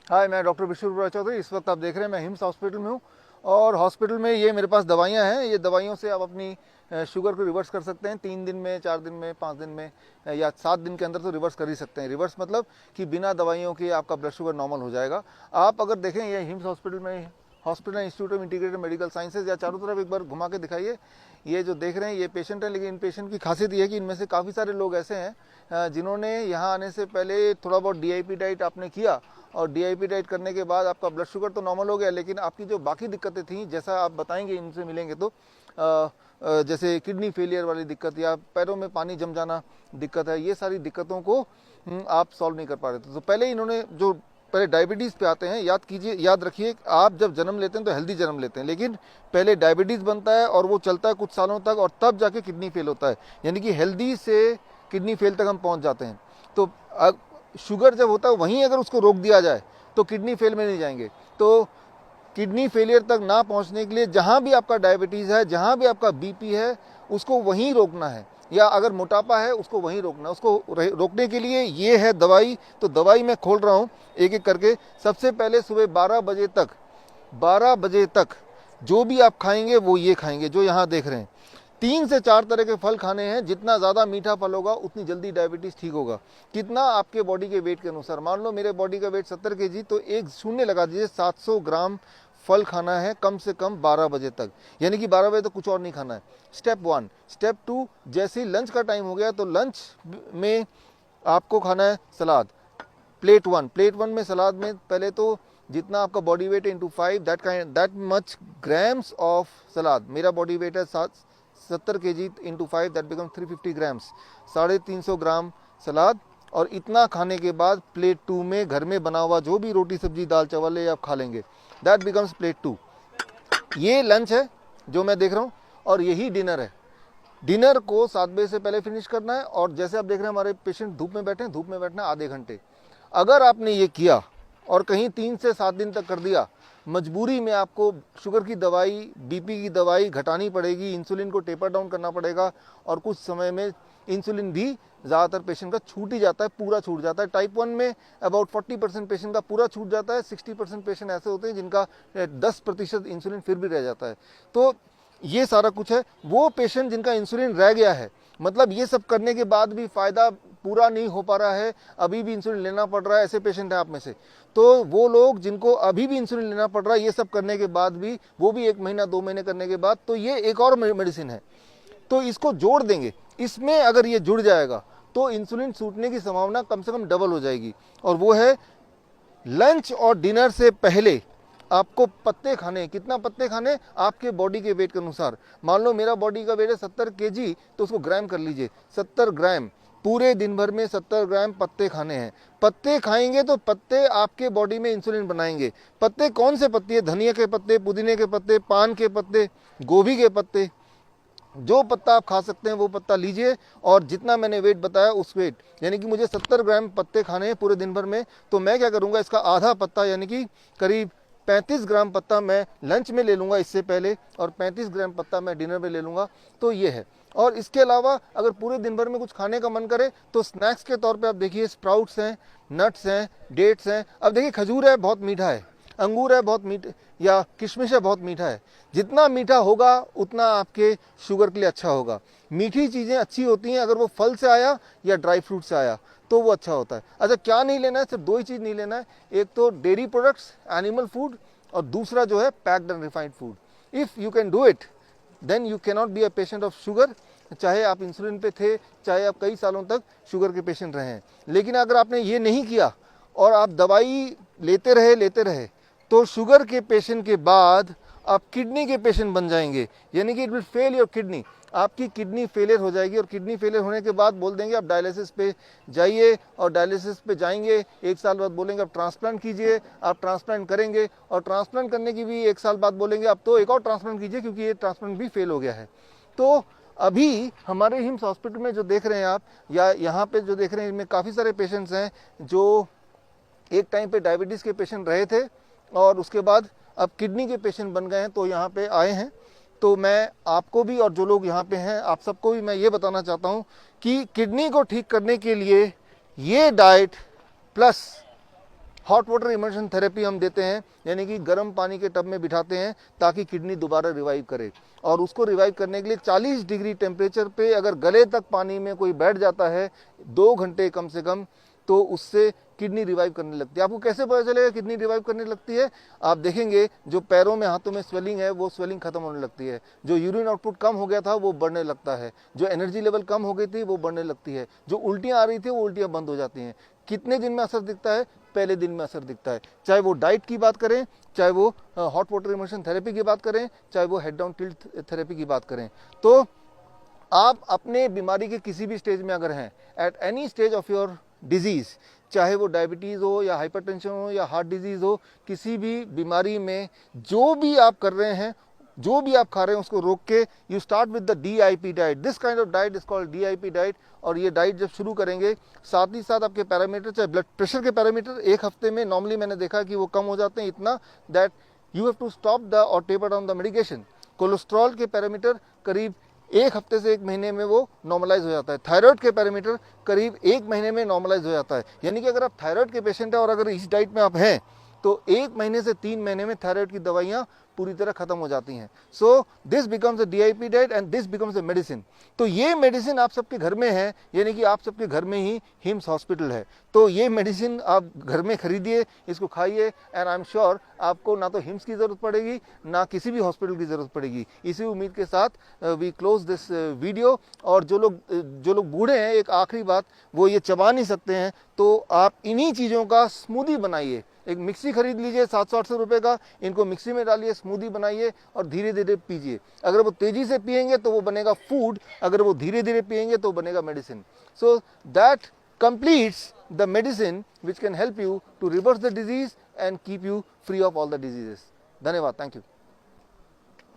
हाय, मैं डॉक्टर विश्व चौधरी। इस वक्त आप देख रहे हैं मैं हिम्स हॉस्पिटल में हूँ और हॉस्पिटल में ये मेरे पास दवाइयाँ हैं। ये दवाइयों से आप अपनी शुगर को रिवर्स कर सकते हैं 3 दिन में, 4 दिन में, 5 दिन में या 7 दिन के अंदर तो रिवर्स कर ही सकते हैं। रिवर्स मतलब कि बिना दवाइयों के आपका ब्लड शुगर नॉर्मल हो जाएगा। आप अगर देखें ये हिम्स हॉस्पिटल में, hospital institute of integrated medical sciences, या चारों तरफ एक बार घुमा के दिखाइए। ये जो देख रहे हैं ये पेशेंट है, लेकिन इन पेशेंट की खासियत ये है कि इनमें से काफ़ी सारे लोग ऐसे हैं जिन्होंने यहाँ आने से पहले थोड़ा बहुत डीआईपी डाइट आपने किया और डीआईपी डाइट करने के बाद आपका ब्लड शुगर तो नॉर्मल हो गया, लेकिन आपकी जो बाकी दिक्कतें थी, जैसा आप बताएंगे इनसे मिलेंगे तो जैसे किडनी फेलियर वाली दिक्कत या पैरों में पानी जम जाना दिक्कत है, ये सारी दिक्कतों को आप सॉल्व नहीं कर पा रहे थे। तो पहले इन्होंने जो पहले डायबिटीज़ पे आते हैं, याद कीजिए, याद रखिए, आप जब जन्म लेते हैं तो हेल्दी जन्म लेते हैं, लेकिन पहले डायबिटीज़ बनता है और वो चलता है कुछ सालों तक और तब जाके किडनी फेल होता है, यानी कि हेल्दी से किडनी फेल तक हम पहुंच जाते हैं। तो शुगर जब होता है वहीं अगर उसको रोक दिया जाए तो किडनी फेल में नहीं जाएंगे। तो किडनी फेलियर तक ना पहुंचने के लिए जहां भी आपका डायबिटीज़ है, जहां भी आपका बीपी है, उसको वहीं रोकना है, या अगर मोटापा है उसको वहीं रोकना है। उसको रोकने के लिए ये है दवाई। तो दवाई मैं खोल रहा हूँ एक एक करके। सबसे पहले सुबह 12 बजे तक जो भी आप खाएंगे वो ये खाएंगे जो यहाँ देख रहे हैं। 3 से 4 तरह के फल खाने हैं। जितना ज़्यादा मीठा फल होगा उतनी जल्दी डायबिटीज़ ठीक होगा। कितना? आपके बॉडी के वेट के अनुसार। मान लो मेरे बॉडी का वेट 70 kg, तो एक शून्य लगा दीजिए, 700 ग्राम फल खाना है कम से कम 12 बजे तक, यानी कि 12 बजे तक कुछ और नहीं खाना है। स्टेप 1। स्टेप 2, जैसे ही लंच का टाइम हो गया तो लंच में आपको खाना है सलाद। प्लेट 1 में सलाद में पहले तो जितना आपका बॉडी वेट है into 5, that much grams of salad. मेरा बॉडी वेट है 70 kg into 5, that become 350 grams, 350 gram salad. और इतना खाने के बाद प्लेट 2 में घर में बना हुआ जो भी रोटी सब्जी दाल चावल है आप खा लेंगे, दैट बिकम्स प्लेट 2। ये लंच है जो मैं देख रहा हूँ और यही डिनर है। डिनर को 7 बजे से पहले फिनिश करना है। और जैसे आप देख रहे हैं हमारे पेशेंट धूप में बैठे हैं, धूप में बैठना आधे घंटे। अगर आपने ये किया और कहीं 3 से 7 दिन तक कर दिया, मजबूरी में आपको शुगर की दवाई, बीपी की दवाई घटानी पड़ेगी, इंसुलिन को टेपर डाउन करना पड़ेगा। और कुछ समय में इंसुलिन भी ज़्यादातर पेशेंट का छूट ही जाता है, पूरा छूट जाता है। टाइप 1 में अबाउट 40% पेशेंट का पूरा छूट जाता है। 60% पेशेंट ऐसे होते हैं जिनका 10% इंसुलिन फिर भी रह जाता है। तो ये सारा कुछ है। वो पेशेंट जिनका इंसुलिन रह गया है, मतलब ये सब करने के बाद भी फ़ायदा पूरा नहीं हो पा रहा है, अभी भी इंसुलिन लेना पड़ रहा है, ऐसे पेशेंट हैं आप में से, तो वो लोग जिनको अभी भी इंसुलिन लेना पड़ रहा है ये सब करने के बाद भी, वो भी 1 महीना 2 महीने करने के बाद, तो ये एक और मेडिसिन है। तो इसको जोड़ देंगे। इसमें अगर ये जुड़ जाएगा तो इंसुलिन छूटने की संभावना कम से कम डबल हो जाएगी। और वो है लंच और डिनर से पहले आपको पत्ते खाने। कितना पत्ते खाने? आपके बॉडी के वेट के अनुसार। मान लो मेरा बॉडी का वेट है 70 kg, तो उसको ग्राम कर लीजिए। 70 ग्राम पूरे दिन भर में 70 ग्राम पत्ते खाने हैं। पत्ते खाएंगे तो पत्ते आपके बॉडी में इंसुलिन बनाएंगे। पत्ते कौन से पत्ते? धनिया के पत्ते, पुदीने के पत्ते, पान के पत्ते, गोभी के पत्ते, जो पत्ता आप खा सकते हैं वो पत्ता लीजिए। और जितना मैंने वेट बताया उस वेट, यानी कि मुझे 70 ग्राम पत्ते खाने हैं पूरे दिन भर में, तो मैं क्या करूंगा, इसका आधा पत्ता यानी कि करीब 35 ग्राम पत्ता मैं लंच में ले लूँगा इससे पहले, और 35 ग्राम पत्ता मैं डिनर में ले लूँगा। तो ये है। और इसके अलावा अगर पूरे दिन भर में कुछ खाने का मन करे तो स्नैक्स के तौर पे आप देखिए, स्प्राउट्स हैं, नट्स हैं, डेट्स हैं। अब देखिए खजूर है, बहुत मीठा है, अंगूर है बहुत मीठा, या किशमिश है बहुत मीठा है। जितना मीठा होगा उतना आपके शुगर के लिए अच्छा होगा। मीठी चीज़ें अच्छी होती हैं अगर वो फल से आया या ड्राई फ्रूट से आया तो वो अच्छा होता है। अच्छा, क्या नहीं लेना है? सिर्फ 2 ही चीज़ नहीं लेना है। एक तो डेयरी प्रोडक्ट्स, एनिमल फूड, और दूसरा जो है packed and refined food. If you can do it then you can not be a patient of sugar, चाहे आप इंसुलिन पे थे, चाहे आप कई सालों तक शुगर के पेशेंट रहे हैं। लेकिन अगर आपने ये नहीं किया और आप दवाई लेते रहे तो शुगर के पेशेंट के बाद आप किडनी के पेशेंट बन जाएंगे, यानी कि it will fail your kidney. आपकी किडनी फेलियर हो जाएगी और किडनी फेलियर होने के बाद बोल देंगे आप डायलिसिस पे जाइए, और डायलिसिस पे जाएंगे 1 साल बाद बोलेंगे आप ट्रांसप्लांट कीजिए, आप ट्रांसप्लांट करेंगे, और ट्रांसप्लांट करने की भी 1 साल बाद बोलेंगे आप तो एक और ट्रांसप्लांट कीजिए क्योंकि ये ट्रांसप्लांट भी फेल हो गया है। तो अभी हमारे हिम्स हॉस्पिटल में जो देख रहे हैं आप, या यहाँ पे जो देख रहे हैं, इनमें काफ़ी सारे पेशेंट्स हैं जो एक टाइम पे डायबिटीज़ के पेशेंट रहे थे और उसके बाद अब किडनी के पेशेंट बन गए हैं, तो यहाँ पे आए हैं। तो मैं आपको भी और जो लोग यहाँ पे हैं आप सबको भी मैं ये बताना चाहता हूँ कि किडनी को ठीक करने के लिए ये diet plus hot water immersion therapy हम देते हैं, यानी कि गर्म पानी के टब में बिठाते हैं ताकि किडनी दोबारा रिवाइव करे। और उसको रिवाइव करने के लिए 40 डिग्री टेम्परेचर पे अगर गले तक पानी में कोई बैठ जाता है 2 घंटे कम से कम, तो उससे किडनी रिवाइव करने लगती है। आपको कैसे पता चलेगा किडनी रिवाइव करने लगती है? आप देखेंगे जो पैरों में हाथों में स्वेलिंग है वो स्वेलिंग खत्म होने लगती है, जो यूरिन आउटपुट कम हो गया था वो बढ़ने लगता है, जो एनर्जी लेवल कम हो गई थी वो बढ़ने लगती है, जो उल्टियां आ रही थी वो उल्टियां बंद हो जाती हैं। कितने दिन में असर दिखता है? पहले दिन में असर दिखता है। चाहे वो डाइट की बात करें, चाहे वो हॉट वाटर इमर्शन थेरेपी की बात करें, चाहे वो हेड डाउन टिल्ट थेरेपी की बात करें। तो आप अपने बीमारी के किसी भी स्टेज में अगर हैं, at any stage of your disease, चाहे वो डायबिटीज़ हो या हाइपरटेंशन हो या हार्ट डिजीज़ हो, किसी भी बीमारी में जो भी आप कर रहे हैं, जो भी आप खा रहे हैं उसको रोक के you start with the DIP diet. This kind of diet is called DIP diet. और ये डाइट जब शुरू करेंगे, साथ ही साथ आपके पैरामीटर, चाहे ब्लड प्रेशर के पैरामीटर 1 हफ्ते में नॉर्मली मैंने देखा कि वो कम हो जाते हैं इतना that you have to stop the और taper down the medication. Cholesterol के पैरामीटर करीब 1 हफ्ते से 1 महीने में वो नॉर्मलाइज हो जाता है। थायराइड के पैरामीटर करीब 1 महीने में नॉर्मलाइज हो जाता है। यानी कि अगर आप थायराइड के पेशेंट हैं और अगर इस डाइट में आप हैं तो 1 महीने से 3 महीने में थायराइड की दवाइयाँ पूरी तरह खत्म हो जाती हैं। So this becomes a DIP diet and this becomes a medicine. तो ये मेडिसिन आप सबके घर में है, यानी कि आप सबके घर में ही हिम्स हॉस्पिटल है। तो ये मेडिसिन आप घर में खरीदिए, इसको खाइए, एंड आई एम श्योर आपको ना तो हिम्स की ज़रूरत पड़ेगी ना किसी भी हॉस्पिटल की ज़रूरत पड़ेगी। इसी उम्मीद के साथ वी क्लोज दिस वीडियो। और जो लोग बूढ़े हैं, एक आखिरी बात, वो ये चबा नहीं सकते हैं, तो आप इन्हीं चीज़ों का स्मूदी बनाइए। एक मिक्सी खरीद लीजिए 700-800 रुपए का, इनको मिक्सी में डालिए, स्मूदी बनाइए और धीरे धीरे पीजिए। अगर वो तेजी से पिएंगे तो वो बनेगा फूड, अगर वो धीरे धीरे पिएंगे तो बनेगा medicine. So that completes the medicine which can help you to reverse the disease and keep you free of all the diseases. धन्यवाद, थैंक यू।